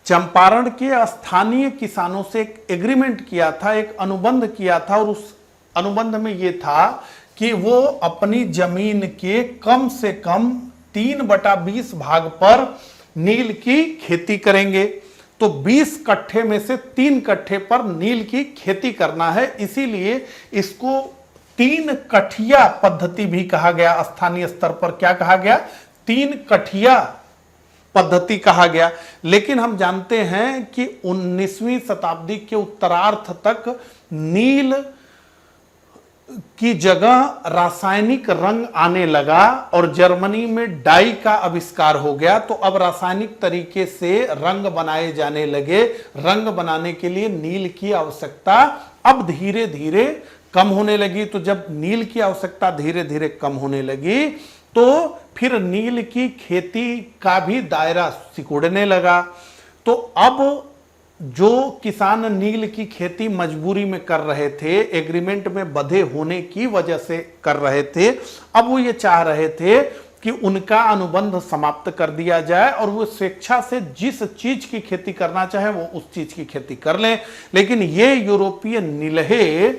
चंपारण के स्थानीय किसानों से एक एग्रीमेंट किया था, एक अनुबंध किया था। और उस अनुबंध में यह था कि वो अपनी जमीन के कम से कम 3/20 भाग पर नील की खेती करेंगे। तो 20 कट्ठे में से 3 कट्ठे पर नील की खेती करना है, इसीलिए इसको 3 कठिया पद्धति भी कहा गया। स्थानीय स्तर पर क्या कहा गया? 3 कठिया पद्धति कहा गया। लेकिन हम जानते हैं कि 19वीं शताब्दी के उत्तरार्ध तक नील की जगह रासायनिक रंग आने लगा और जर्मनी में डाई का आविष्कार हो गया। तो अब रासायनिक तरीके से रंग बनाए जाने लगे। रंग बनाने के लिए नील की आवश्यकता अब धीरे धीरे कम होने लगी। तो जब नील की आवश्यकता धीरे धीरे कम होने लगी तो फिर नील की खेती का भी दायरा सिकुड़ने लगा। तो अब जो किसान नील की खेती मजबूरी में कर रहे थे, एग्रीमेंट में बंधे होने की वजह से कर रहे थे, अब वो ये चाह रहे थे कि उनका अनुबंध समाप्त कर दिया जाए और वो स्वेच्छा से जिस चीज की खेती करना चाहे वो उस चीज की खेती कर लें। लेकिन ये यूरोपीय नीलहे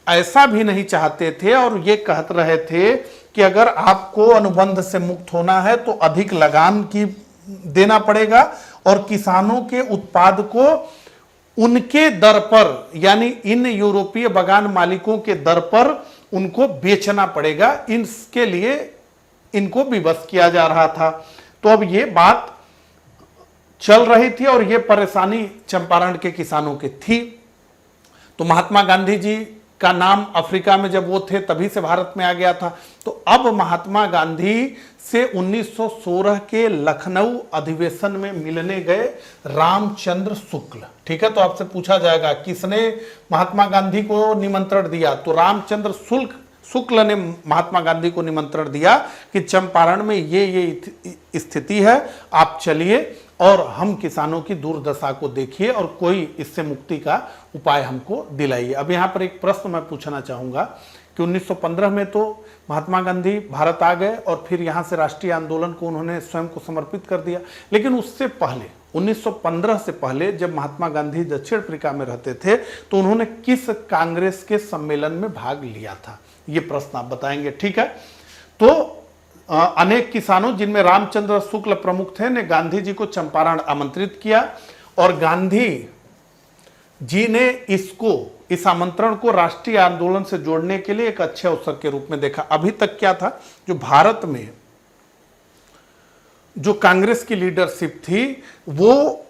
ऐसा भी नहीं चाहते थे और ये कह रहे थे कि अगर आपको अनुबंध से मुक्त होना है तो अधिक लगान की देना पड़ेगा और किसानों के उत्पाद को उनके दर पर, यानी इन यूरोपीय बगान मालिकों के दर पर उनको बेचना पड़ेगा। इसके लिए इनको विवश किया जा रहा था। तो अब ये बात चल रही थी और ये परेशानी चंपारण के किसानों की थी। तो महात्मा गांधी जी का नाम अफ्रीका में जब वो थे तभी से भारत में आ गया था। तो अब महात्मा गांधी से 1916 के लखनऊ अधिवेशन में मिलने गए रामचंद्र शुक्ल। ठीक है, तो आपसे पूछा जाएगा किसने महात्मा गांधी को निमंत्रण दिया? तो रामचंद्र शुक्ल ने महात्मा गांधी को निमंत्रण दिया कि चंपारण में ये स्थिति है, आप चलिए और हम किसानों की दुर्दशा को देखिए और कोई इससे मुक्ति का उपाय हमको दिलाइए। अब यहाँ पर एक प्रश्न मैं पूछना चाहूँगा कि 1915 में तो महात्मा गांधी भारत आ गए और फिर यहाँ से राष्ट्रीय आंदोलन को उन्होंने स्वयं को समर्पित कर दिया। लेकिन उससे पहले 1915 से पहले जब महात्मा गांधी दक्षिण अफ्रीका में रहते थे तो उन्होंने किस कांग्रेस के सम्मेलन में भाग लिया था? ये प्रश्न आप बताएंगे। ठीक है, तो अनेक किसानों जिनमें रामचंद्र शुक्ल प्रमुख थे ने गांधी जी को चंपारण आमंत्रित किया और गांधी जी ने इस आमंत्रण को राष्ट्रीय आंदोलन से जोड़ने के लिए एक अच्छे अवसर के रूप में देखा। अभी तक क्या था, जो भारत में जो कांग्रेस की लीडरशिप थी वो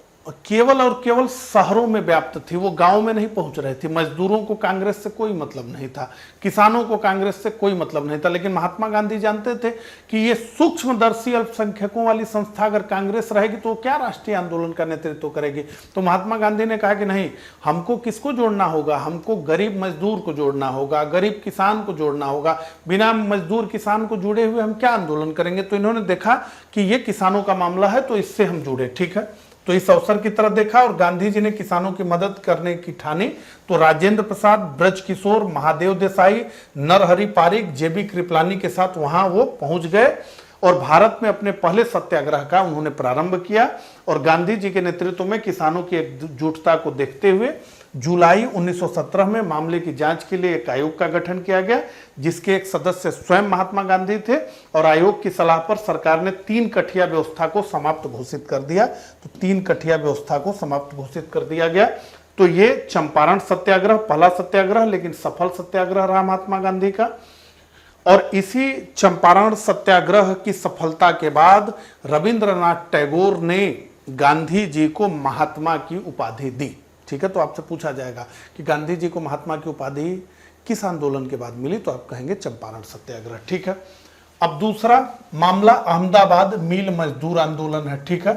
केवल और केवल शहरों में व्याप्त थी, वो गांव में नहीं पहुंच रहे थे। मजदूरों को कांग्रेस से कोई मतलब नहीं था, किसानों को कांग्रेस से कोई मतलब नहीं था। लेकिन महात्मा गांधी जानते थे कि ये सूक्ष्मदर्शी अल्पसंख्यकों वाली संस्था अगर कांग्रेस रहेगी तो क्या राष्ट्रीय आंदोलन का नेतृत्व करेगी। तो महात्मा गांधी ने कहा कि नहीं, हमको किसको जोड़ना होगा, हमको गरीब मजदूर को जोड़ना होगा, गरीब किसान को जोड़ना होगा। बिना मजदूर किसान को जुड़े हुए हम क्या आंदोलन करेंगे। तो इन्होंने देखा कि ये किसानों का मामला है तो इससे हम जुड़े, ठीक है। तो इस अवसर की तरफ देखा और गांधी जी ने किसानों की मदद करने की ठानी। तो राजेंद्र प्रसाद, ब्रज किशोर, महादेव देसाई, नरहरि पारिक, जेबी कृपलानी के साथ वहां वो पहुंच गए और भारत में अपने पहले सत्याग्रह का उन्होंने प्रारंभ किया। और गांधी जी के नेतृत्व में किसानों की एकजुटता को देखते हुए जुलाई 1917 में मामले की जांच के लिए एक आयोग का गठन किया गया, जिसके एक सदस्य स्वयं महात्मा गांधी थे। और आयोग की सलाह पर सरकार ने 3 कठिया व्यवस्था को समाप्त घोषित कर दिया। तो 3 कठिया व्यवस्था को समाप्त घोषित कर दिया गया। तो ये चंपारण सत्याग्रह पहला सत्याग्रह, लेकिन सफल सत्याग्रह रहा महात्मा गांधी का। और इसी चंपारण सत्याग्रह की सफलता के बाद रविंद्रनाथ टैगोर ने गांधी जी को महात्मा की उपाधि दी, ठीक है। तो आपसे पूछा जाएगा कि गांधी जी को महात्मा की उपाधि किस आंदोलन के बाद मिली, तो आप कहेंगे चंपारण सत्याग्रह, ठीक है। अब दूसरा मामला अहमदाबाद मील मजदूर आंदोलन है, ठीक है।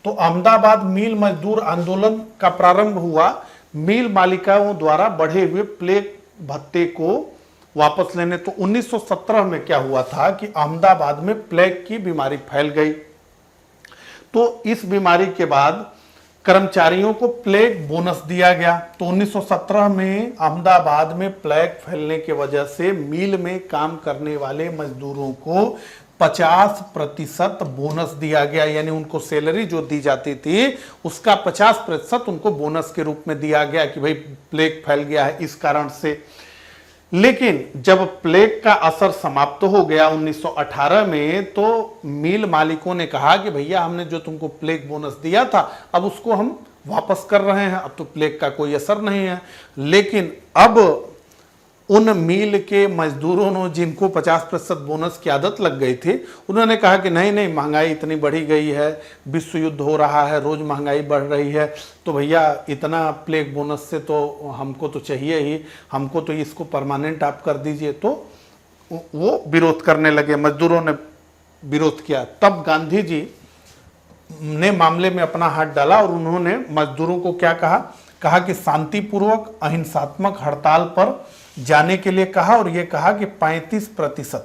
तो अहमदाबाद मील मजदूर आंदोलन का प्रारंभ हुआ मील मालिकाओं द्वारा बढ़े हुए प्लेग भत्ते को वापस लेने। तो 1917 में क्या हुआ था कि अहमदाबाद में प्लेग की बीमारी फैल गई। तो इस बीमारी के बाद कर्मचारियों को प्लेग बोनस दिया गया। तो 1917 में अहमदाबाद में प्लेग फैलने की वजह से मिल में काम करने वाले मजदूरों को 50% बोनस दिया गया, यानी उनको सैलरी जो दी जाती थी उसका 50% उनको बोनस के रूप में दिया गया कि भाई प्लेग फैल गया है इस कारण से। लेकिन जब प्लेग का असर समाप्त हो गया 1918 में, तो मिल मालिकों ने कहा कि भैया हमने जो तुमको प्लेग बोनस दिया था अब उसको हम वापस कर रहे हैं, अब तो प्लेग का कोई असर नहीं है। लेकिन अब उन मिल के मजदूरों ने जिनको 50% बोनस की आदत लग गई थी, उन्होंने कहा कि नहीं नहीं, महंगाई इतनी बढ़ी गई है, विश्व युद्ध हो रहा है, रोज महंगाई बढ़ रही है, तो भैया इतना प्लेग बोनस से तो हमको तो चाहिए ही, हमको तो इसको परमानेंट आप कर दीजिए। तो वो विरोध करने लगे, मजदूरों ने विरोध किया। तब गांधी जी ने मामले में अपना हाथ डाला और उन्होंने मजदूरों को क्या कहा कि शांतिपूर्वक अहिंसात्मक हड़ताल पर जाने के लिए कहा। और यह कहा कि 35%।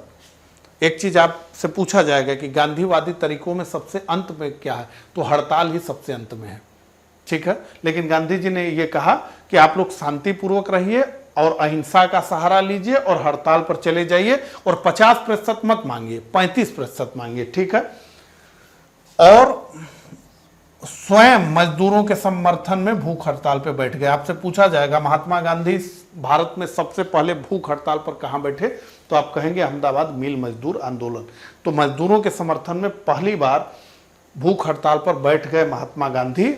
एक चीज आपसे पूछा जाएगा कि गांधीवादी तरीकों में सबसे अंत में क्या है, तो हड़ताल ही सबसे अंत में है, ठीक है। लेकिन गांधी जी ने यह कहा कि आप लोग शांतिपूर्वक रहिए और अहिंसा का सहारा लीजिए और हड़ताल पर चले जाइए और 50% मत मांगिए, 35% मांगिए, ठीक है। और स्वयं मजदूरों के समर्थन में भूख हड़ताल पर बैठ गए। आपसे पूछा जाएगा महात्मा गांधी भारत में सबसे पहले भूख हड़ताल पर कहां बैठे, तो आप कहेंगे अहमदाबाद मिल मजदूर आंदोलन। तो मजदूरों के समर्थन में पहली बार भूख हड़ताल पर बैठ गए महात्मा गांधी।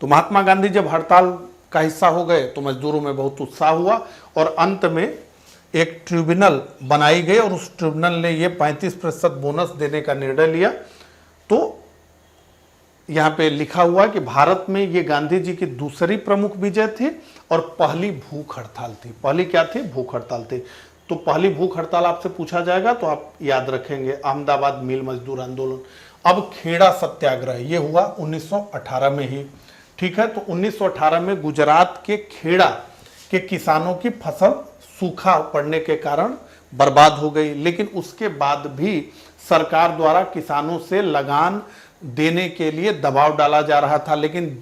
तो महात्मा गांधी जब हड़ताल का हिस्सा हो गए तो मजदूरों में बहुत उत्साह हुआ और अंत में एक ट्रिब्यूनल बनाई गई और उस ट्रिब्यूनल ने यह 35% बोनस देने का निर्णय लिया। तो यहाँ पे लिखा हुआ कि भारत में ये गांधी जी की दूसरी प्रमुख विजय थी और पहली भूख हड़ताल थी। पहली क्या थी? भूख हड़ताल थी। तो पहली भूख हड़ताल आपसे पूछा जाएगा तो आप याद रखेंगे अहमदाबाद मिल मजदूर आंदोलन। अब खेड़ा सत्याग्रह ये हुआ 1918 में ही, ठीक है। तो 1918 में गुजरात के खेड़ा के किसानों की फसल सूखा पड़ने के कारण बर्बाद हो गई। लेकिन उसके बाद भी सरकार द्वारा किसानों से लगान देने के लिए दबाव डाला जा रहा था। लेकिन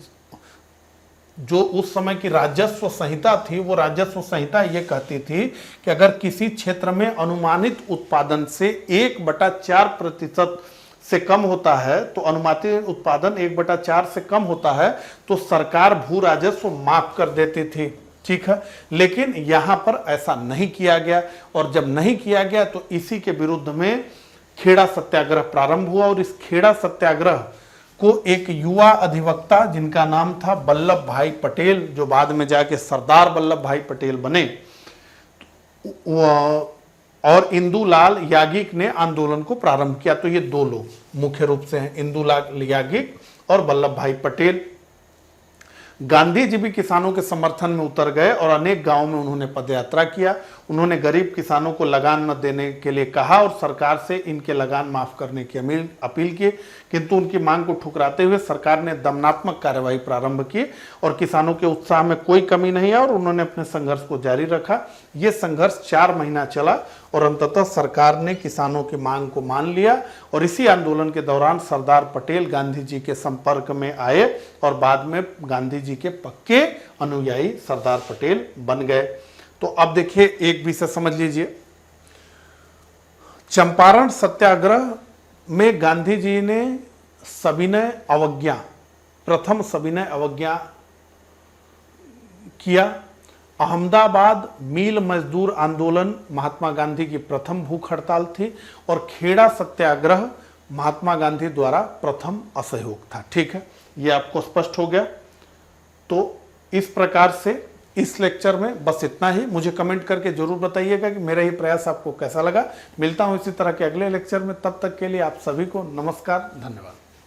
जो उस समय की राजस्व संहिता थी, वो राजस्व संहिता ये कहती थी कि अगर किसी क्षेत्र में अनुमानित उत्पादन से 1/4% से कम होता है, तो अनुमानित उत्पादन 1/4 से कम होता है तो सरकार भू राजस्व माफ कर देती थी, ठीक है। लेकिन यहां पर ऐसा नहीं किया गया और जब नहीं किया गया तो इसी के विरुद्ध में खेड़ा सत्याग्रह प्रारंभ हुआ। और इस खेड़ा सत्याग्रह को एक युवा अधिवक्ता जिनका नाम था वल्लभ भाई पटेल, जो बाद में जाके सरदार वल्लभ भाई पटेल बने, और इंदुलाल याज्ञिक ने आंदोलन को प्रारंभ किया। तो ये दो लोग मुख्य रूप से हैं, इंदुलाल याज्ञिक और वल्लभ भाई पटेल। गांधी जी भी किसानों के समर्थन में उतर गए और अनेक गांवों में उन्होंने पदयात्रा किया। उन्होंने गरीब किसानों को लगान न देने के लिए कहा और सरकार से इनके लगान माफ करने की अपील की, किंतु उनकी मांग को ठुकराते हुए सरकार ने दमनात्मक कार्रवाई प्रारंभ की और किसानों के उत्साह में कोई कमी नहीं है और उन्होंने अपने संघर्ष को जारी रखा। ये संघर्ष 4 महीना चला और अंततः सरकार ने किसानों की मांग को मान लिया और इसी आंदोलन के दौरान सरदार पटेल गांधी जी के संपर्क में आए और बाद में गांधी जी के पक्के अनुयायी सरदार पटेल बन गए। तो अब देखिए एक विषय समझ लीजिए, चंपारण सत्याग्रह में गांधी जी ने सविनय अवज्ञा, प्रथम सविनय अवज्ञा किया। अहमदाबाद मील मजदूर आंदोलन महात्मा गांधी की प्रथम भूख हड़ताल थी और खेड़ा सत्याग्रह महात्मा गांधी द्वारा प्रथम असहयोग था। ठीक है, ये आपको स्पष्ट हो गया। तो इस प्रकार से इस लेक्चर में बस इतना ही। मुझे कमेंट करके जरूर बताइएगा कि मेरा ये प्रयास आपको कैसा लगा। मिलता हूं इसी तरह के अगले लेक्चर में, तब तक के लिए आप सभी को नमस्कार, धन्यवाद।